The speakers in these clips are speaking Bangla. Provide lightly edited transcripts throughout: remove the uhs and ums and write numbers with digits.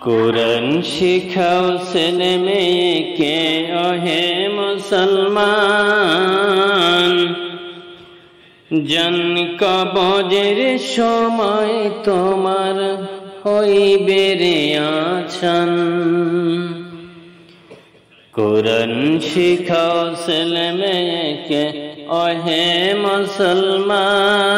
কোরআন শিখাও ছেলে মেয়েকে ওহে মুসলমান, জান কবজের সময় তোমার হইবে রে আছান। কোরআন শিখাও ছেলে মেয়েকে ওহে মুসলমান,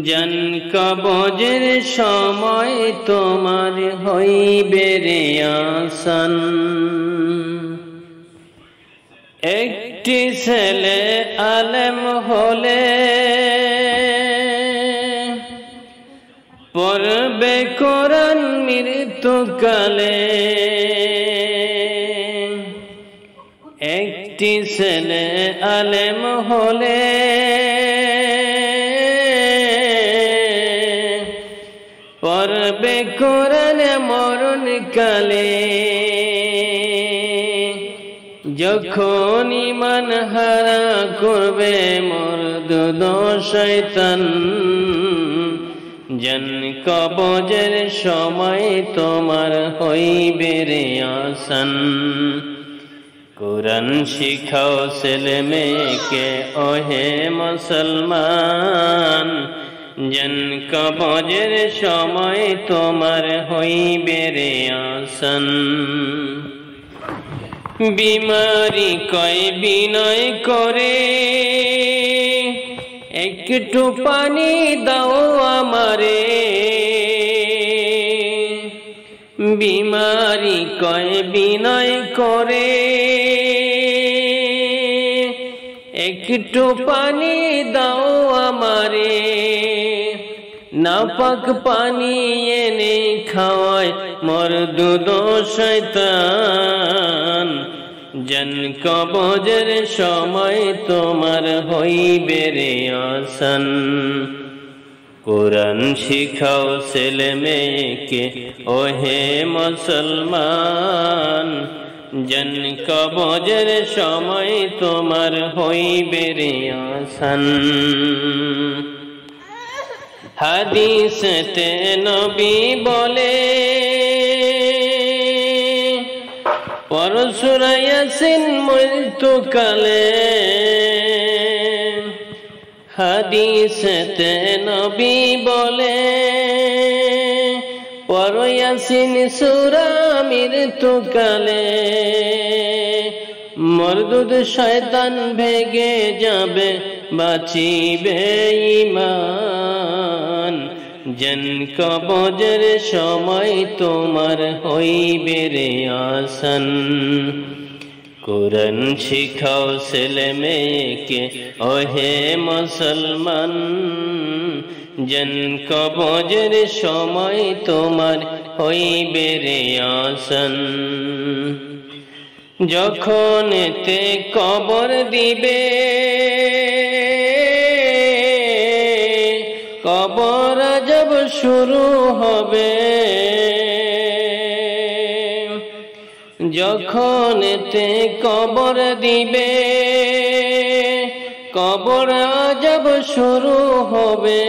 জান কবজের সময় তোমার হইবে রে আসান। একটি ছেলে আলেম হলে পড়বে কোরআন মৃত্যুকালে। একটি ছেলে আলেম হলে পড়বে কোরআন মরণকালে। যখন ঈমান হারা করবে মরদুদ শয়তান, জান কবজের সময় তোমার হইবে রে আসান। কোরআন শিখাও ছেলে মেয়েকে ওহে মুসলমান, জান কবজের সময় তোমার হইবে রে আসান। বিমারি কয় বিনয় করে একটু পানি দাও আমারে। বিমারি কয় বিনয় করে একটু পানি দাও আমারে। নাপাক পানি এনে খাওয়ায় মরদুদ শয়তান, জান কবজের সময় তোমার হইবে রে আসান। কোরআন শিখাও ছেলে মেয়েকে ওহে মুসলমান, জান কবজের সময় তোমার হইবে রে আসান। হাদিসেতে নবী বলে পড় সূরা ইয়াসিন মৃত্যুকালে। হাদিসেতে নবী বলে পড় ইয়াসিন সূরা মৃত্যুকালে। মরদুদ শয়তান ভেগে যাবে বাঁচিবে ঈমান, জান কবজের সময় তোমার হইবে রে আসান। কোরআন শিখাও ছেলে মেয়েকে ওহে মুসলমান, জান কবজের সময় তোমার হইবে রে আসান। যখন এতে কবর দিবে কবর আজব শুরু হবে। যখন এতে কবর দিবে কবর আজব শুরু হবে।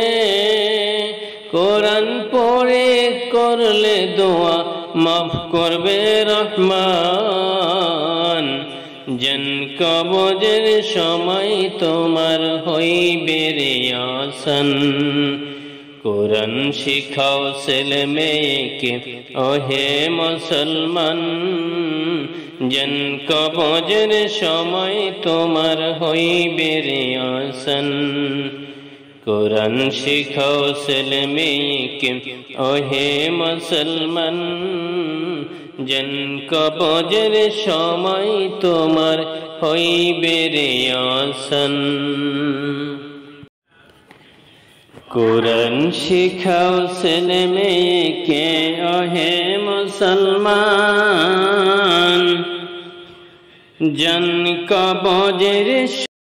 কোরআন পড়ে করলে দোয়া মাফ করবে রহমান, জান কবজের সময় তোমার হইবে রে আসান। কোরআন শিখাও ছেলে মেয়েকে ওহে মুসলমান, জান কবজের সময় তোমার হইবে রে আসান। কোরআন শিখাও ছেলে মেয়েকে ওহে মুসলমান, জান কবজের সময় তোমার হইবে রে আসান। কোরআন শিখাও ছেলে মেয়েকে ওহে মুসলমান, জান কবজের